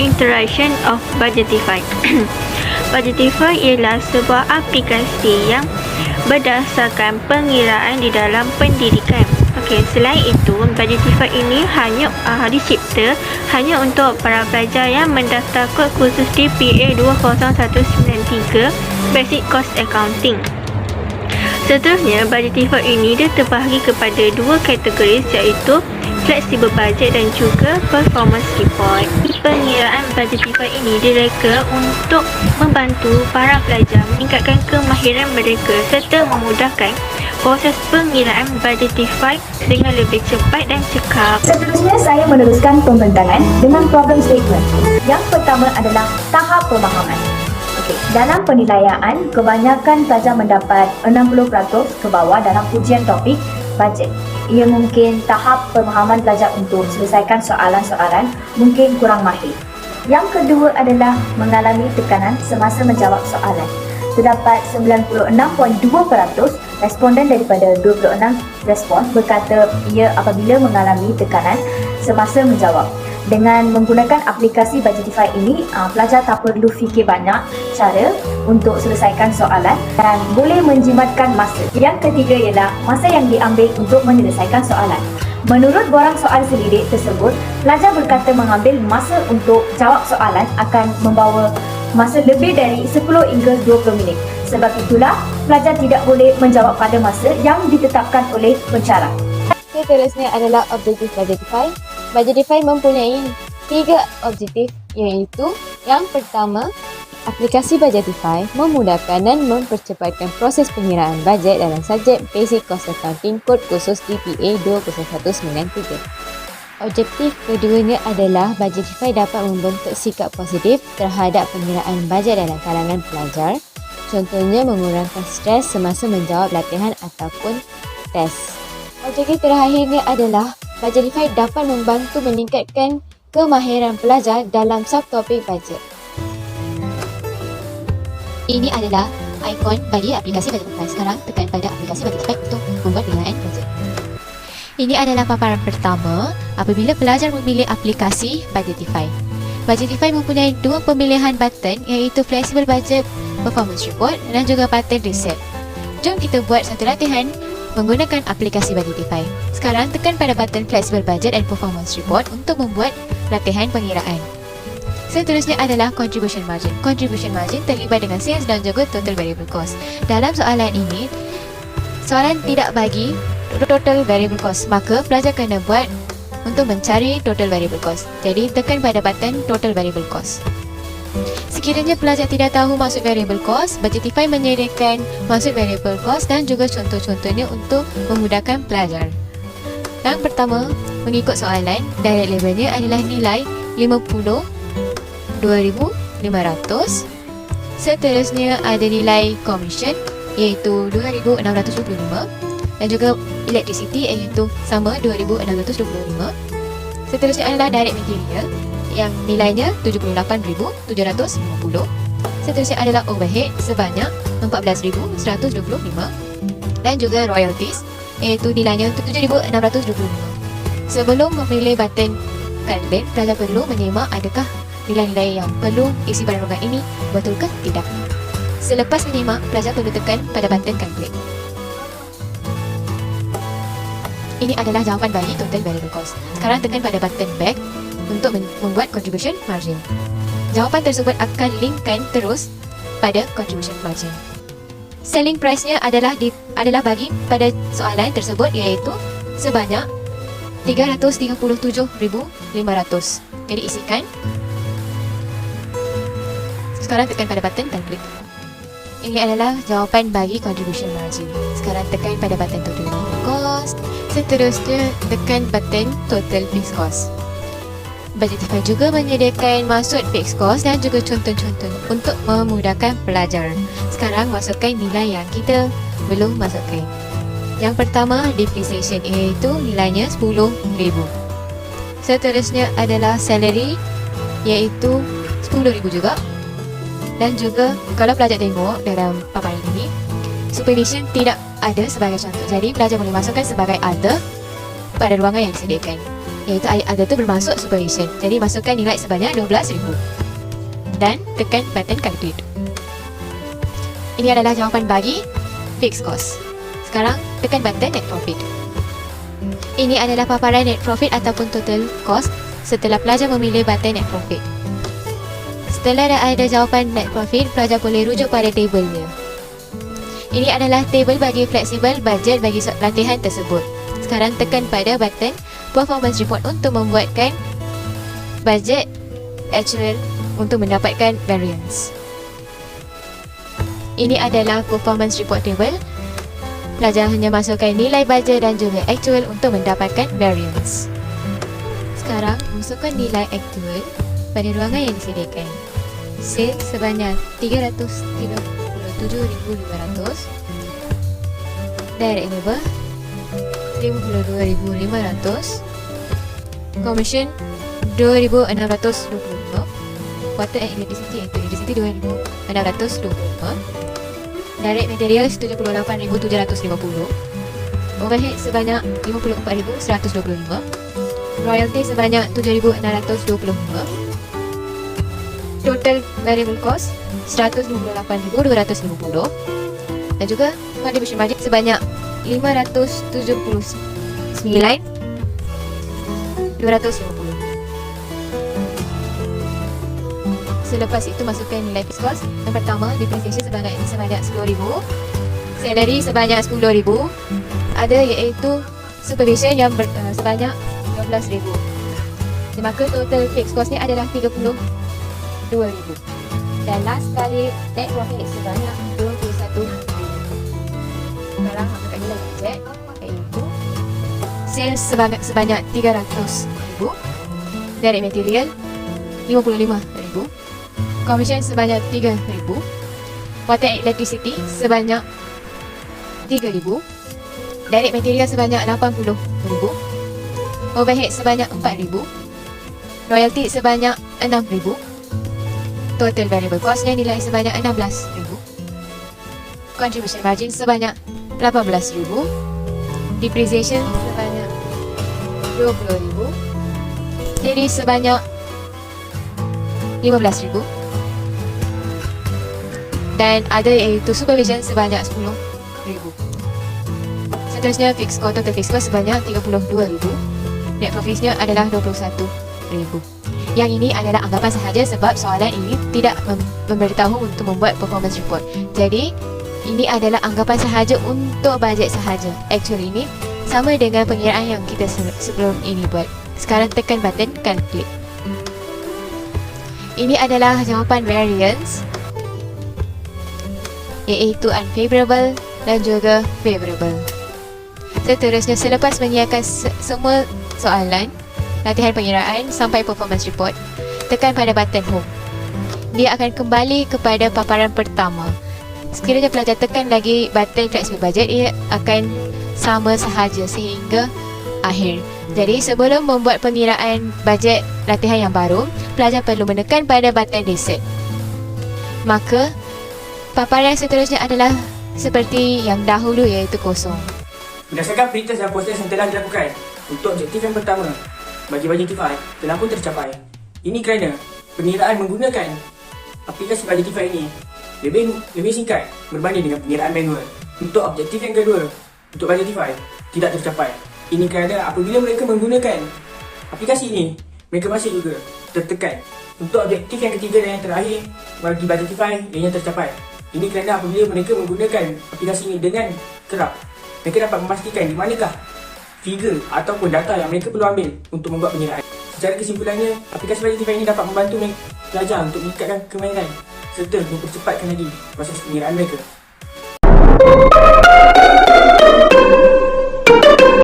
Interaction of Budgetify. Budgetify ialah sebuah aplikasi yang berdasarkan pengiraan di dalam pendidikan. Selain itu, Budgetify ini hanya dicipta hanya untuk para pelajar yang mendaftar kod khusus DPA 20193 Basic Cost Accounting. Seterusnya, Budgetify ini dia terbahagi kepada dua kategori, iaitu flexible budget dan juga performance report. Pengiraan Budgetify ini direka untuk membantu para pelajar meningkatkan kemahiran mereka serta memudahkan proses pengiraan Budgetify dengan lebih cepat dan cekap. Seterusnya, saya meneruskan pembentangan dengan problem statement. Yang pertama adalah tahap pemahaman. Dalam penilaian, kebanyakan pelajar mendapat 60% ke bawah dalam ujian topik bajet. Ia mungkin tahap pemahaman pelajar untuk selesaikan soalan-soalan mungkin kurang mahir. Yang kedua adalah mengalami tekanan semasa menjawab soalan. Terdapat 96.2% responden daripada 26 respons berkata ia apabila mengalami tekanan semasa menjawab. Dengan menggunakan aplikasi Budgetify ini, pelajar tak perlu fikir banyak cara untuk selesaikan soalan dan boleh menjimatkan masa. Yang ketiga ialah masa yang diambil untuk menyelesaikan soalan. Menurut borang soal selidik tersebut, pelajar berkata mengambil masa untuk jawab soalan akan membawa masa lebih dari 10 hingga 20 minit. Sebab itulah, pelajar tidak boleh menjawab pada masa yang ditetapkan oleh pensyarah. Seterusnya adalah objektif Budgetify. Budgetify mempunyai 3 objektif, iaitu yang pertama, aplikasi Budgetify memudahkan dan mempercepatkan proses pengiraan bajet dalam subjek Basic Cost Accounting kod khusus DPA 20193. Objektif keduanya adalah Budgetify dapat membentuk sikap positif terhadap pengiraan bajet dalam kalangan pelajar, contohnya mengurangkan stres semasa menjawab latihan ataupun test. Objektif terakhirnya adalah Budgetify dapat membantu meningkatkan kemahiran pelajar dalam subtopik bajet. Ini adalah ikon bagi aplikasi Budgetify. Sekarang tekan pada aplikasi Budgetify untuk membuat penilaian bajet. Ini adalah paparan pertama apabila pelajar memilih aplikasi Budgetify. Budgetify mempunyai dua pemilihan button, iaitu Flexible Budget, Performance Report dan juga button Reset. Jom kita buat satu latihan menggunakan aplikasi Budgetify. Sekarang tekan pada button Flexible Budget and Performance Report untuk membuat latihan pengiraan. Seterusnya adalah Contribution Margin. Contribution Margin terlibat dengan sales dan juga Total Variable Cost. Dalam soalan ini, soalan tidak bagi Total Variable Cost, maka pelajar kena buat untuk mencari Total Variable Cost. Jadi tekan pada button Total Variable Cost. Sekiranya pelajar tidak tahu maksud variable cost, Budgetify menyediakan maksud variable cost dan juga contoh-contohnya untuk memudahkan pelajar. Yang pertama, mengikut soalan, direct labelnya adalah nilai 52,500. Seterusnya ada nilai commission iaitu 2,625 dan juga electricity iaitu sama 2,625. Seterusnya adalah direct material yang nilainya 78,750. Seterusnya adalah overhead sebanyak 14,125 dan juga royalties iaitu nilainya 7,625. Sebelum memilih button calculate, pelajar perlu menyimak adakah nilai-nilai yang perlu isi pada rongga ini betul ke tidak. Selepas menyimak, pelajar perlu tekan pada button calculate. Ini adalah jawapan bagi total variable cost. Sekarang tekan pada button back untuk membuat contribution margin. Jawapan tersebut akan linkkan terus pada contribution margin. Selling price-nya adalah bagi pada soalan tersebut iaitu sebanyak 337,500. Jadi isikan. Sekarang tekan pada button calculate. Ini adalah jawapan bagi contribution margin. Sekarang tekan pada button total cost. Seterusnya tekan button total fixed cost. Budgetify juga menyediakan maksud fixed cost dan juga contoh-contoh untuk memudahkan pelajar. Sekarang masukkan nilai yang kita belum masukkan. Yang pertama, depreciation iaitu nilainya 10,000. Seterusnya adalah salary iaitu 10,000 juga. Dan juga kalau pelajar tengok dalam paparan ini, supervision tidak ada sebagai contoh. Jadi pelajar boleh masukkan sebagai other pada ruangan yang disediakan. iaitu ada tu bermaksud supervision. Jadi masukkan nilai sebanyak 12,000 dan tekan button calculate. Ini adalah jawapan bagi fixed cost. Sekarang tekan button net profit. Ini adalah paparan net profit ataupun total cost setelah pelajar memilih button net profit. Setelah dah ada jawapan net profit, pelajar boleh rujuk pada tabelnya. Ini adalah tabel bagi fleksibel bajet bagi latihan tersebut. Sekarang tekan pada button performance report untuk membuatkan bajet actual untuk mendapatkan variance. Ini adalah performance report table. Pelajar hanya masukkan nilai bajet dan juga actual untuk mendapatkan variance. Sekarang masukkan nilai actual pada ruangan yang disediakan. Sale sebanyak 337,500, direct labor 52,500, commission 2,625, water and electricity iaitu electricity 2,625, direct materials 78,750, overhead sebanyak 54,125, royalty sebanyak 7,625, total variable cost 158,250 dan juga contribution budget sebanyak 579,250. Selepas itu masukkan nilai fixed cost. Yang pertama, depreciation sebanyak 10,000, salary sebanyak 10,000, ada iaitu supervision yang sebanyak 12,000. Maka total fixed cost ni adalah 32,000. Dan last kali net profit sebanyak 21,000. Sekarang masukkan nilai budget iaitu sales sebanyak 300,000, direct material 55,000, commission sebanyak 3,000, water and electricity sebanyak 3,000, direct material sebanyak 80,000, overhead sebanyak 4,000, royalty sebanyak 6,000, total variable costnya nilai sebanyak 16,000, contribution margin sebanyak 18,000, depreciation sebanyak 20,000, jadi sebanyak 15,000, dan ada iaitu supervision sebanyak 10,000. Seterusnya fixed cost, total fixed cost sebanyak 32,000, net profitnya adalah 21,000. Yang ini adalah anggapan sahaja sebab soalan ini tidak memberitahu untuk membuat performance report. Jadi ini adalah anggapan sahaja untuk bajet sahaja. Actually ini sama dengan pengiraan yang kita sebelum ini buat. Sekarang tekan button calculate. Ini adalah jawapan variance iaitu unfavorable dan juga favorable. Seterusnya, selepas menyiapkan semua soalan latihan pengiraan sampai performance report, tekan pada button home. Dia akan kembali kepada paparan pertama. Sekiranya pelajar tekan lagi button flexible budget, ia akan sama sahaja sehingga akhir. Jadi sebelum membuat pengiraan bajet latihan yang baru, pelajar perlu menekan pada button reset. Maka paparan seterusnya adalah seperti yang dahulu iaitu kosong. Berdasarkan perintah dan proses yang telah dilakukan, untuk objektif yang pertama bagi Budgetify telah pun tercapai. Ini kerana pengiraan menggunakan aplikasi Budgetify ini lebih singkat berbanding dengan pengiraan manual. Untuk objektif yang kedua, untuk Budgetify tidak tercapai. Ini kerana apabila mereka menggunakan aplikasi ini, mereka masih juga tertekan. Untuk objektif yang ketiga dan yang terakhir bagi Budgetify ianya tercapai. Ini kerana apabila mereka menggunakan aplikasi ini dengan kerap, mereka dapat memastikan di manakah figure ataupun data yang mereka perlu ambil untuk membuat pengiraan. Secara kesimpulannya, aplikasi Budgetify ini dapat membantu pelajar untuk meningkatkan kemahiran serta mempercepatkan lagi proses pengiraan mereka.